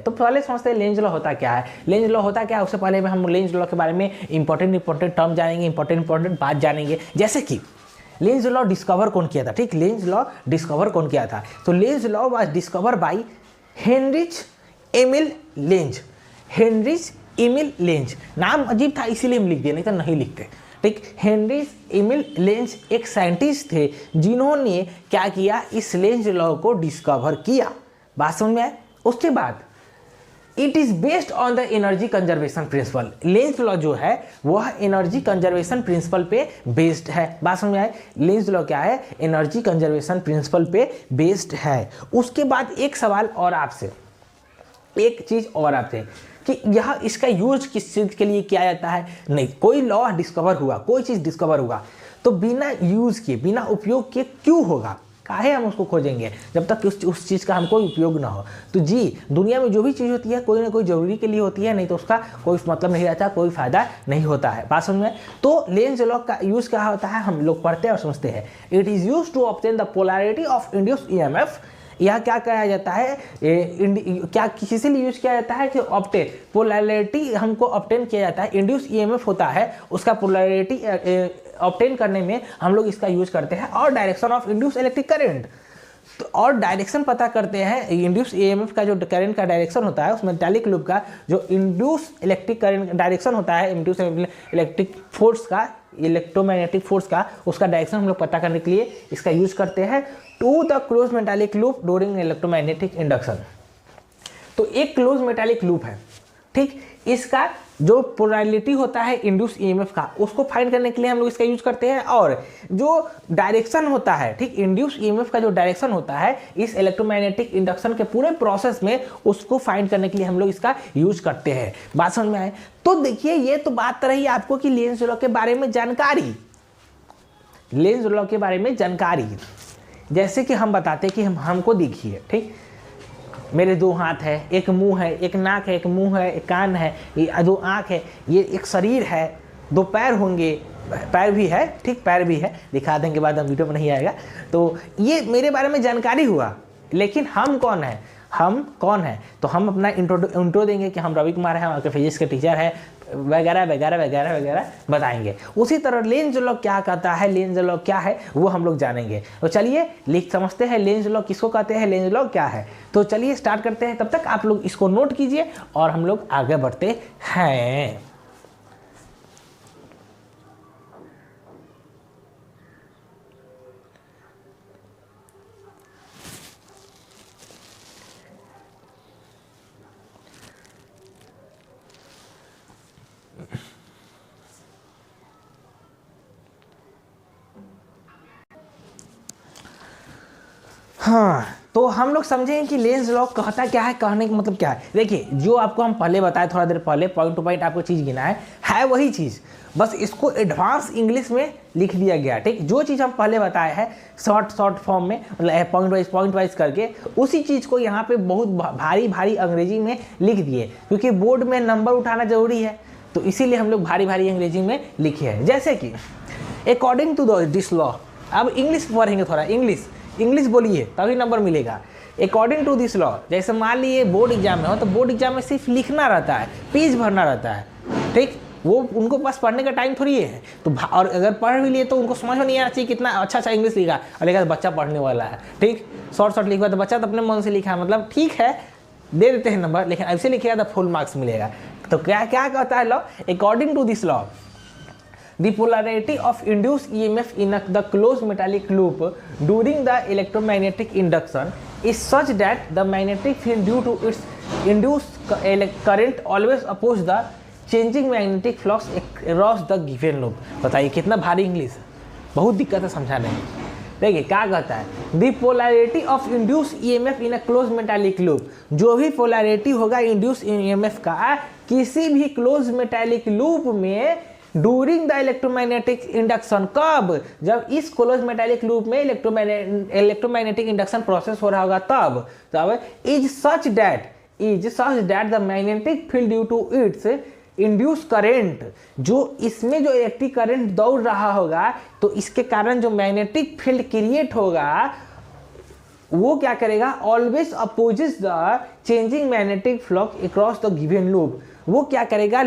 तो पहले समझते हैं लेंज लॉ होता क्या है। लेंज लॉ होता क्या है, उससे पहले हम लेंज लॉ के बारे में इंपॉर्टेंट टर्म जानेंगे, इंपॉर्टेंट बात जानेंगे। जैसे कि लेंज लॉ डिस्कवर कौन किया था, ठीक, लेंज लॉ डिस्कवर कौन किया था। तो Lenz law was discover by Heinrich Emil Lenz. Heinrich Emil Lenz, नाम अजीब था इसीलिए हम लिख दिए, नहीं तो नहीं लिखते, ठीक। हेनरिच एमिल लेंज एक साइंटिस्ट थे जिन्होंने क्या किया, इस लेंज लॉ को डिस्कवर किया। बात समझ में आए। उसके बाद it is based on the energy conservation principle. Lenz law जो है वह एनर्जी कंजर्वेशन प्रिंसिपल पे बेस्ड है। बात समझ में आए। लेंज लॉ क्या है, एनर्जी कंजर्वेशन प्रिंसिपल पे बेस्ड है। उसके बाद एक सवाल और आपसे, एक चीज और आपसे कि यह इसका यूज किस चीज के लिए किया जाता है। नहीं, कोई लॉ डिस्कवर हुआ, कोई चीज डिस्कवर हुआ तो बिना यूज किए, बिना उपयोग किए क्यों होगा, काहे हम उसको खोजेंगे जब तक उस चीज़ का हमको उपयोग ना हो। तो जी, दुनिया में जो भी चीज़ होती है कोई ना कोई जरूरी के लिए होती है, नहीं तो उसका कोई मतलब नहीं रहता, कोई फायदा नहीं होता है। बात समझ में। तो लेंज लॉ का यूज क्या होता है, हम लोग पढ़ते हैं और समझते हैं। It is use to obtain the polarity of induced EMF. यह क्या कहा जाता है, क्या किसी लिए यूज किया जाता है कि ऑब्टेन, पोलैरिटी हमको ऑब्टेन किया जाता है। इंड्यूस ईएमएफ होता है, उसका पोलैरिटी ऑब्टेन करने में हम लोग इसका यूज करते हैं। और direction of induce electric current, तो और डायरेक्शन पता करते हैं। इंड्यूस ईएमएफ का जो करंट का डायरेक्शन होता है, उसमें मेटालिक लूप का जो इंड्यूस इलेक्ट्रिक करंट डायरेक्शन होता है, इंड्यूस इलेक्ट्रिक फोर्स का, इलेक्ट्रोमैग्नेटिक फोर्स का, उसका डायरेक्शन हम लोग पता करने के लिए इसका यूज करते हैं। To the close metallic loop during electromagnetic induction. तो एक क्लोज मेटालिक लूप है, ठीक, इसका जो पोलैरिटी होता है इंड्यूस ईएमएफ का, उसको फाइंड करने के लिए हम लोग इसका यूज करते हैं। और जो डायरेक्शन होता है, ठीक, इंड्यूस ईएमएफ का जो डायरेक्शन होता है इस इलेक्ट्रोमैग्नेटिक इंडक्शन के पूरे प्रोसेस में, उसको फाइंड करने के लिए हम लोग इसका यूज करते हैं। बात समझ में आए। तो देखिए, ये तो बात रही आपको कि लेंज लॉ के बारे में जानकारी, लेंज लॉ के बारे में जानकारी। जैसे कि हम बताते कि हमको देखिए, ठीक, मेरे दो हाथ है, एक मुंह है, एक नाक है, एक मुंह है, एक कान है, ये दो आँख है, ये एक शरीर है, दो पैर होंगे, पैर भी है, ठीक, पैर भी है, दिखा देंगे बाद में, वीडियो में नहीं आएगा। तो ये मेरे बारे में जानकारी हुआ, लेकिन हम कौन है, हम कौन है, तो हम अपना इंट्रो देंगे कि हम रवि कुमार हैं, आपके फिजिक्स के टीचर हैं, वगैरह वगैरह वगैरह वगैरह बताएंगे। उसी तरह लेंज लॉ क्या कहता है, लेंज लॉ क्या है, वो हम लोग जानेंगे। तो चलिए लिख समझते हैं लेंज लॉ किसको कहते हैं, लेंज लॉ क्या है। तो चलिए स्टार्ट करते हैं। तब तक आप लोग इसको नोट कीजिए और हम लोग आगे बढ़ते हैं। हाँ, तो हम लोग समझें कि लेंज लॉ कहता क्या है, कहने का मतलब क्या है। देखिए, जो आपको हम पहले बताए, थोड़ा देर पहले, पॉइंट टू पॉइंट आपको चीज़ गिना है वही चीज़, बस इसको एडवांस इंग्लिश में लिख दिया गया, ठीक। जो चीज़ हम पहले बताए हैं शॉर्ट फॉर्म में, मतलब पॉइंट वाइज करके, उसी चीज़ को यहाँ पे बहुत भारी अंग्रेजी में लिख दिए, क्योंकि बोर्ड में नंबर उठाना जरूरी है, तो इसीलिए हम लोग भारी अंग्रेजी में लिखे हैं। जैसे कि अकॉर्डिंग टू दिस लॉ, अब इंग्लिश पढ़ेंगे, थोड़ा इंग्लिश बोलिए तभी नंबर मिलेगा। अकॉर्डिंग टू दिस लॉ, जैसे मान लीजिए बोर्ड एग्जाम में हो, तो बोर्ड एग्जाम में सिर्फ लिखना रहता है, पेज भरना रहता है, ठीक, वो उनको पास पढ़ने का टाइम थोड़ी है। तो और अगर पढ़ भी लिए तो उनको समझ में नहीं आना चाहिए कितना अच्छा इंग्लिश लिखा, और लिखा तो बच्चा पढ़ने वाला है, ठीक, शॉर्ट लिखा तो बच्चा तो अपने मन से लिखा, मतलब ठीक है दे देते हैं नंबर, लेकिन ऐसे लिखेगा तो फुल मार्क्स मिलेगा। तो क्या कहता है law, according to this law the polarity of induced EMF in the closed metallic loop during the electromagnetic induction is such that the magnetic field due to its induced current always oppose the changing magnetic flux across the given loop। बताइए कितना भारी English, बहुत दिक्कत है समझाने में। देखिए क्या कहता है, the polarity of induced EMF in a closed metallic loop, जो भी पोलैरिटी होगा induced EMF का किसी भी क्लोज मेटालिक लूप में ड्यूरिंग द इलेक्ट्रोमैग्नेटिक इंडक्शन, कब, जब इस क्लोज मेटालिक लूप में इलेक्ट्रोमैग्नेटिक इंडक्शन प्रोसेस हो रहा होगा तब is such that the magnetic field due to its induce current, जो इसमें जो इलेक्ट्रिक करंट दौड़ रहा होगा तो इसके कारण जो मैग्नेटिक फील्ड क्रिएट होगा वो क्या करेगा, always opposes the changing magnetic flux across the given loop. वो क्या करेगा,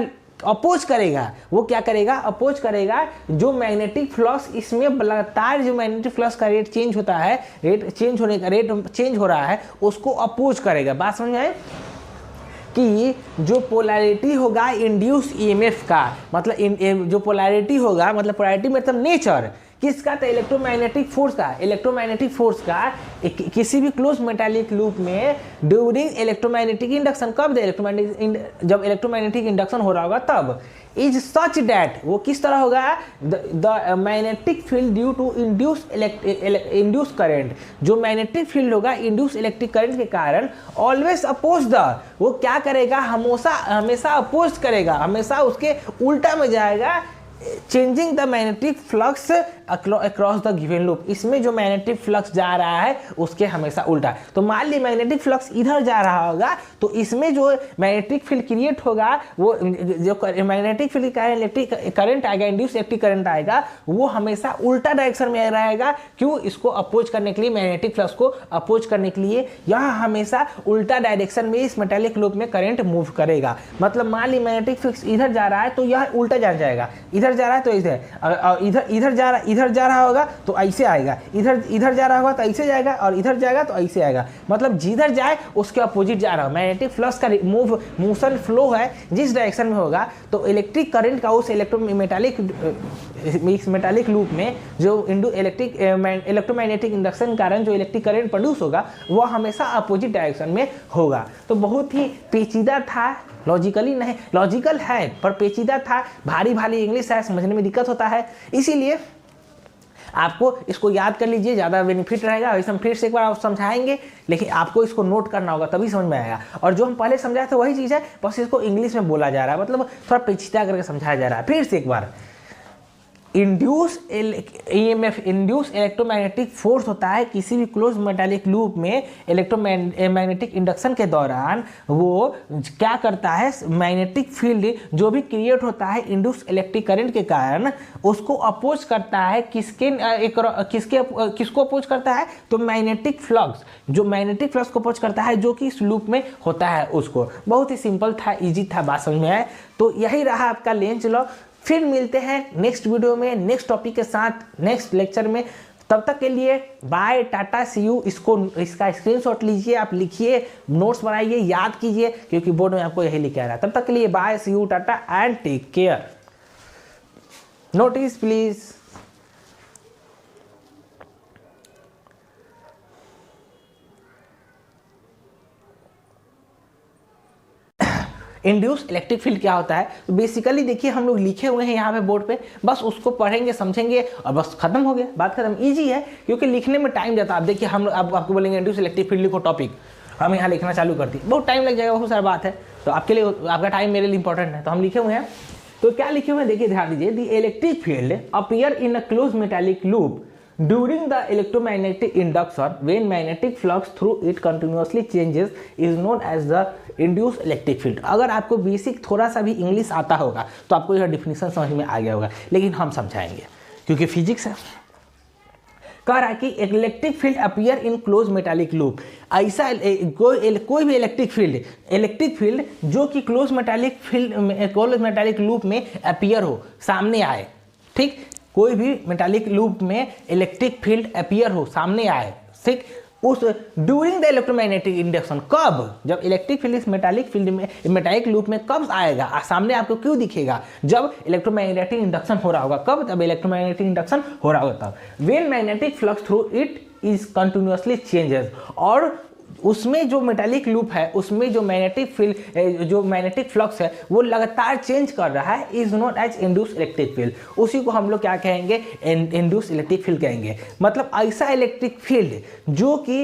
अपोज करेगा। वो क्या करेगा, अपोज करेगा जो मैग्नेटिक फ्लक्स, इसमें लगातार जो मैग्नेटिक फ्लक्स का रेट चेंज होता है, रेट चेंज होने का रेट चेंज हो रहा है, उसको अपोज करेगा। बात समझ में आए कि जो पोलैरिटी होगा इंड्यूस ईएमएफ का, मतलब जो पोलैरिटी होगा, मतलब पोलैरिटी मतलब नेचर किसका, तो इलेक्ट्रोमैग्नेटिक फोर्स का। इलेक्ट्रोमैग्नेटिक फोर्स का किसी भी क्लोज मेटालिक लूप में ड्यूरिंग इलेक्ट्रोमैग्नेटिक इंडक्शन, कब जब इलेक्ट्रोमैग्नेटिक इंडक्शन हो रहा होगा तब, इज सच दैट, वो किस तरह होगा, the magnetic field due to induce current, जो मैग्नेटिक फील्ड होगा इंड्यूस इलेक्ट्रिक करंट के कारण, ऑलवेज अपोज द, वो क्या करेगा, हमेशा अपोज करेगा, हमेशा उसके उल्टा में जाएगा, changing the magnetic flux across the given loop. इसमें जो मैग्नेटिक फ्लक्स जा रहा है उसके हमेशा उल्टा। तो मान ली मैग्नेटिक फ्लक्स इधर जा रहा होगा, तो इसमें जो मैग्नेटिक फील्ड क्रिएट होगा, वो जो मैग्नेटिक फील्ड का इलेक्ट्रिक करंट आएगा, इंड्यूस इलेक्ट्रिक करंट आएगा, वो हमेशा उल्टा डायरेक्शन में रहेगा। क्यों, इसको अपोज करने के लिए, मैग्नेटिक फ्लक्स को अपोज करने के लिए यह हमेशा उल्टा डायरेक्शन में इस मेटालिक लूप में करंट मूव करेगा। मतलब मान ली मैग्नेटिक फ्लक्स इधर जा रहा है तो यह उल्टा जाएगा, इधर जा रहा है तो इधर जा रहा होगा तो ऐसे आएगा, इधर जा रहा होगा तो ऐसे जाएगा, और इधर जाएगा तो ऐसे आएगा। मतलब जिधर जाए उसके अपोजिट जा रहा है। मैग्नेटिक फ्लक्स का मोशन फ्लो है जिस डायरेक्शन में होगा, तो इलेक्ट्रिक करंट का उस मेटालिक लूप में जो इलेक्ट्रोमैग्नेटिक इंडक्शन के कारण जो इलेक्ट्रिक करंट प्रोड्यूस होगा, वह हमेशा अपोजिट डायरेक्शन में होगा। तो बहुत ही पेचीदा था, लॉजिकली नहीं, लॉजिकल है पर पेचीदा था, भारी इंग्लिश है, समझने में दिक्कत होता है, इसीलिए आपको इसको याद कर लीजिए, ज़्यादा बेनिफिट रहेगा। वैसे हम फिर से एक बार आप समझाएंगे, लेकिन आपको इसको नोट करना होगा तभी समझ में आएगा। और जो हम पहले समझाए थे वही चीज़ है, बस इसको इंग्लिश में बोला जा रहा है, मतलब थोड़ा पेचीदा करके समझाया जा रहा है। फिर से एक बार, induce EMF, induce electromagnetic force होता है किसी भी क्लोज मेटालिक लूप में इलेक्ट्रोमैग्नेटिक इंडक्शन के दौरान। वो क्या करता है, मैग्नेटिक फील्ड जो भी क्रिएट होता है इंड्यूस इलेक्ट्रिक करंट के कारण, उसको अपोज करता है। किसको अपोज करता है, तो मैग्नेटिक फ्लक्स, जो मैग्नेटिक फ्लक्स को अपोज करता है जो कि इस लूप में होता है उसको। बहुत ही सिंपल था, ईजी था, बात समझ में आए। तो यही रहा आपका लेंज लॉ। फिर मिलते हैं नेक्स्ट वीडियो में नेक्स्ट टॉपिक के साथ, नेक्स्ट लेक्चर में। तब तक के लिए बाय, टाटा, सी यू। इसका स्क्रीनशॉट लीजिए, आप लिखिए, नोट्स बनाइए, याद कीजिए, क्योंकि बोर्ड में आपको यही लिखा रहा है। तब तक के लिए bye, see you, tata and take care. Notice please. Induce electric field क्या होता है, तो बेसिकली देखिए हम लोग लिखे हुए हैं यहाँ पे बोर्ड पे, बस उसको पढ़ेंगे, समझेंगे और बस खत्म हो गया, बात खत्म। इजी है क्योंकि लिखने में टाइम जाता है। आप देखिए हम आपको बोलेंगे इंड्यूस इलेक्ट्रिक फील्ड लिखो टॉपिक, हम यहाँ लिखना चालू करती है, बहुत टाइम लग जाएगा, बहुत सारी बात है। तो आपके लिए, आपका टाइम मेरे लिए इंपॉर्टेंट है, तो हम लिखे हुए हैं। तो क्या लिखे हुए हैं देखिए, ध्यान दीजिए। The electric field appear in a close metallic loop during the electromagnetic induction when magnetic flux through it continuously changes is known as the induced electric field। अगर आपको बेसिक थोड़ा सा भी इंग्लिश आता होगा तो आपको यह डिफिनीशन समझ में आ गया होगा, लेकिन हम समझाएंगे क्योंकि फिजिक्स है। कह रहा है कि electric field appear in close metallic loop. ऐसा कोई भी इलेक्ट्रिक फील्ड जो कि क्लोज मेटालिक लूप में अपीयर हो, सामने आए, ठीक, कोई भी मेटालिक लूप में इलेक्ट्रिक फील्ड अपीयर हो, सामने आए, ठीक, उस ड्यूरिंग द इलेक्ट्रोमैग्नेटिक इंडक्शन, कब, जब इलेक्ट्रिक फील्ड इस मेटालिक लूप में कब आएगा, सामने आपको क्यों दिखेगा, जब इलेक्ट्रोमैग्नेटिक इंडक्शन हो रहा होगा। कब, जब इलेक्ट्रोमैग्नेटिक इंडक्शन हो रहा होगा तब। When magnetic flux through it is continuously changes, और उसमें जो मेटालिक लूप है उसमें जो मैग्नेटिक फ्लक्स है वो लगातार चेंज कर रहा है, is note as induce electric field. उसी को हम लोग क्या कहेंगे, इंड्यूस इलेक्ट्रिक फील्ड कहेंगे। मतलब ऐसा इलेक्ट्रिक फील्ड जो कि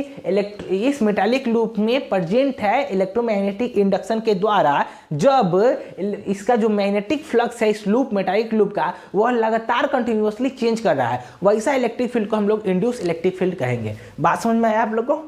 इस मेटालिक लूप में प्रेजेंट है इलेक्ट्रोमैग्नेटिक इंडक्शन के द्वारा, जब इसका जो मैग्नेटिक फ्लक्स है इस मेटालिक लूप का, वह लगातार कंटिन्यूअसली चेंज कर रहा है, वैसा इलेक्ट्रिक फील्ड को हम लोग इंड्यूस इलेक्ट्रिक फील्ड कहेंगे। बात समझ में आया आप लोग को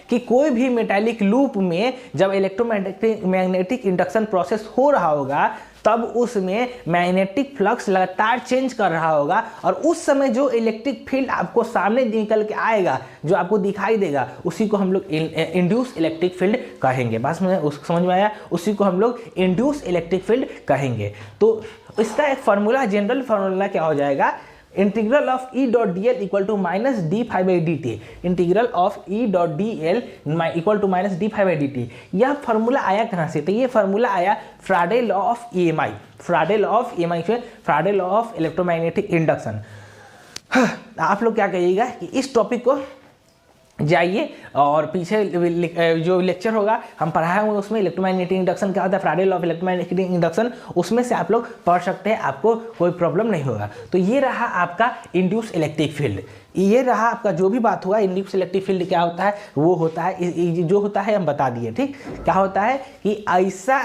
कि कोई भी मेटालिक लूप में जब इलेक्ट्रोमैग्नेटिक इंडक्शन प्रोसेस हो रहा होगा तब उसमें मैग्नेटिक फ्लक्स लगातार चेंज कर रहा होगा और उस समय जो इलेक्ट्रिक फील्ड आपको सामने निकल के आएगा, जो आपको दिखाई देगा, उसी को हम लोग इंड्यूस इलेक्ट्रिक फील्ड कहेंगे। बस मुझे समझ में आया, उसी को हम लोग इंड्यूस इलेक्ट्रिक फील्ड कहेंगे। तो इसका एक फार्मूला, जनरल फार्मूला क्या हो जाएगा, integral of E dot D L equal to minus D phi by D T, integral of E dot D L equal to minus D phi by D T. यह formula आया कहाँ से, तो ये formula आया Faraday law of E M I, Faraday law of E M I, Faraday law of electromagnetic induction. आप लोग क्या कहिएगा कि इस टॉपिक को जाइए और पीछे जो लेक्चर होगा हम पढ़ाए हुए उसमें इलेक्ट्रोमैग्नेटिक इंडक्शन क्या होता है, फ्राडे लॉ ऑफ इलेक्ट्रोमैग्नेटिक इंडक्शन, उसमें से आप लोग पढ़ सकते हैं, आपको कोई प्रॉब्लम नहीं होगा। तो ये रहा आपका इंड्यूस इलेक्ट्रिक फील्ड, ये रहा आपका जो भी बात हुआ। इंड्यूस इलेक्ट्रिक फील्ड क्या होता है, वो होता है जो होता है हम बता दिए, ठीक। क्या होता है कि ऐसा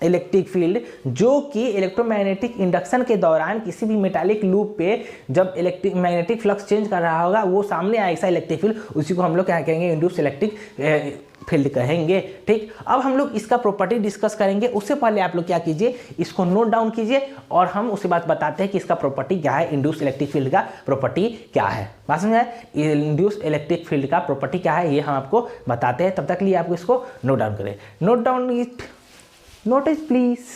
इलेक्ट्रिक फील्ड जो कि इलेक्ट्रोमैग्नेटिक इंडक्शन के दौरान किसी भी मेटालिक लूप पे जब इलेक्ट्रिक मैग्नेटिक फ्लक्स चेंज कर रहा होगा, वो सामने आए ऐसा इलेक्ट्रिक फील्ड, उसी को हम लोग क्या कहेंगे, इंड्यूस इलेक्ट्रिक फील्ड कहेंगे, ठीक। अब हम लोग इसका प्रॉपर्टी डिस्कस करेंगे, उससे पहले आप लोग क्या कीजिए, इसको नोट डाउन कीजिए और हम उसके बाद बताते हैं कि इसका प्रॉपर्टी क्या है, इंड्यूस इलेक्ट्रिक फील्ड का प्रॉपर्टी क्या है। बात समझ में, इंड्यूस इलेक्ट्रिक फील्ड का प्रॉपर्टी क्या है ये हम आपको बताते हैं। तब तक लिए आपको इसको नोट डाउन करें, note down it, notice please।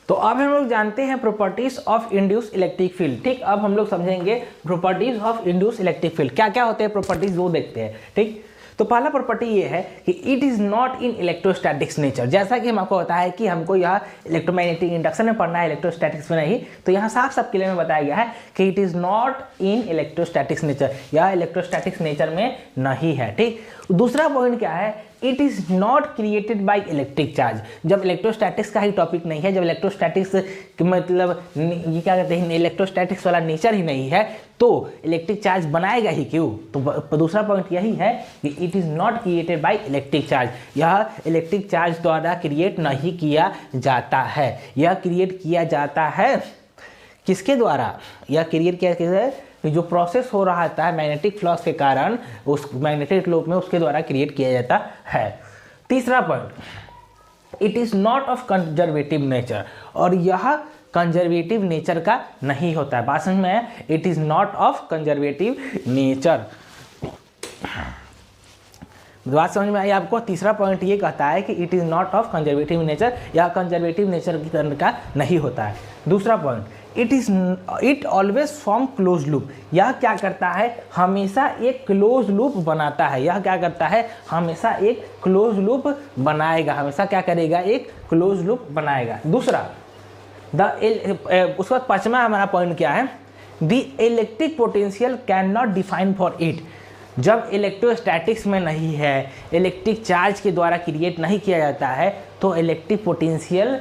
तो अब हम लोग जानते हैं properties of induce electric field, ठीक। अब हम लोग समझेंगे properties of induce electric field, क्या क्या होते हैं प्रॉपर्टीज वो देखते हैं, ठीक। तो पहला प्रॉपर्टी ये है कि it is not in electrostatics nature. जैसा कि हम आपको बताया है कि हमको यह इलेक्ट्रोमैग्नेटिक इंडक्शन में पढ़ना है, इलेक्ट्रोस्टैटिक्स में नहीं, तो यहाँ साफ साफ क्लियर में बताया गया है कि it is not in electrostatics nature, यह इलेक्ट्रोस्टैटिक्स नेचर में नहीं है, ठीक। दूसरा पॉइंट क्या है, it is not created by electric charge. जब इलेक्ट्रोस्टैटिक्स का ही टॉपिक नहीं है, जब इलेक्ट्रोस्टैटिक्स मतलब ये क्या कहते हैं, इलेक्ट्रोस्टैटिक्स वाला नेचर ही नहीं है, तो इलेक्ट्रिक चार्ज बनाएगा ही क्यों। तो दूसरा पॉइंट यही है कि it is not created by electric charge, यह इलेक्ट्रिक चार्ज द्वारा क्रिएट नहीं किया जाता है। यह क्रिएट किया जाता है किसके द्वारा, यह क्रिएट किया जाता है कि जो प्रोसेस हो रहा था मैग्नेटिक फ्लक्स के कारण उस मैग्नेटिक लूप में, उसके द्वारा क्रिएट किया जाता है। तीसरा point, it is not of conservative nature, और यह कंजर्वेटिव नेचर का नहीं होता है। बात समझ में है, it is not of conservative nature. बात समझ में आई आपको। तीसरा पॉइंट ये कहता है कि it is not of conservative nature, यह कंजर्वेटिव नेचर की तरह का नहीं होता है। दूसरा point, it always form close loop, यह क्या करता है, हमेशा एक क्लोज लूप बनाता है। यह क्या करता है, हमेशा एक क्लोज लूप बनाएगा, हमेशा क्या करेगा, एक क्लोज लूप बनाएगा। दूसरा उसके बाद पांचवा हमारा पॉइंट क्या है, the electric potential can not define for it. जब इलेक्ट्रोस्टैटिक्स में नहीं है, इलेक्ट्रिक चार्ज के द्वारा क्रिएट नहीं किया जाता है, तो इलेक्ट्रिक पोटेंशियल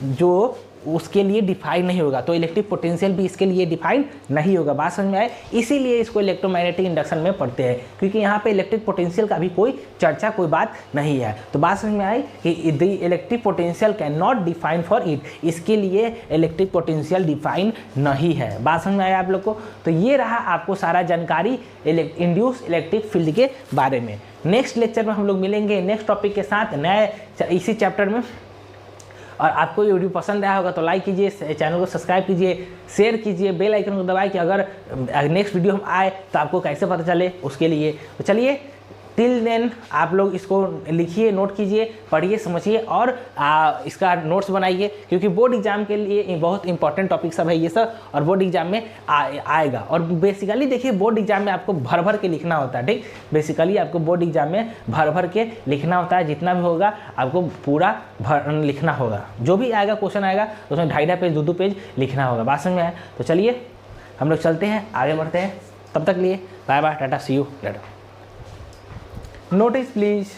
जो उसके लिए डिफाइन नहीं होगा, तो इलेक्ट्रिक पोटेंशियल भी इसके लिए डिफाइन नहीं होगा। बात समझ में आए, इसीलिए इसको इलेक्ट्रोमैग्नेटिक इंडक्शन में पढ़ते हैं, क्योंकि यहाँ पे इलेक्ट्रिक पोटेंशियल का भी कोई चर्चा, कोई बात नहीं है। तो बात समझ में आई कि the electric potential can not define for it, इसके लिए इलेक्ट्रिक पोटेंशियल डिफाइन नहीं है। बात समझ में आया आप लोग को। तो ये रहा आपको सारा जानकारी इंड्यूस इलेक्ट्रिक फील्ड के बारे में। नेक्स्ट लेक्चर में हम लोग मिलेंगे नेक्स्ट टॉपिक के साथ, नए इसी चैप्टर में। और आपको ये वीडियो पसंद आया होगा तो लाइक कीजिए, चैनल को सब्सक्राइब कीजिए, शेयर कीजिए, बेल आइकन को दबाएं कि अगर नेक्स्ट वीडियो हम आए तो आपको कैसे पता चले उसके लिए। तो चलिए, टिल देन आप लोग इसको लिखिए, नोट कीजिए, पढ़िए, समझिए और इसका नोट्स बनाइए, क्योंकि बोर्ड एग्जाम के लिए बहुत इंपॉर्टेंट टॉपिक सब है ये सब, और बोर्ड एग्जाम में आएगा। और बेसिकली देखिए, बोर्ड एग्जाम में आपको भर भर के लिखना होता है, ठीक। बेसिकली आपको बोर्ड एग्जाम में भर भर के लिखना होता है, जितना भी होगा आपको पूरा लिखना होगा। जो भी आएगा क्वेश्चन आएगा उसमें 2.5 पेज 2 पेज लिखना होगा। बात समझ में आए तो चलिए हम लोग चलते हैं, आगे बढ़ते हैं। तब तक लिए bye bye, tata, see you later. Notice please।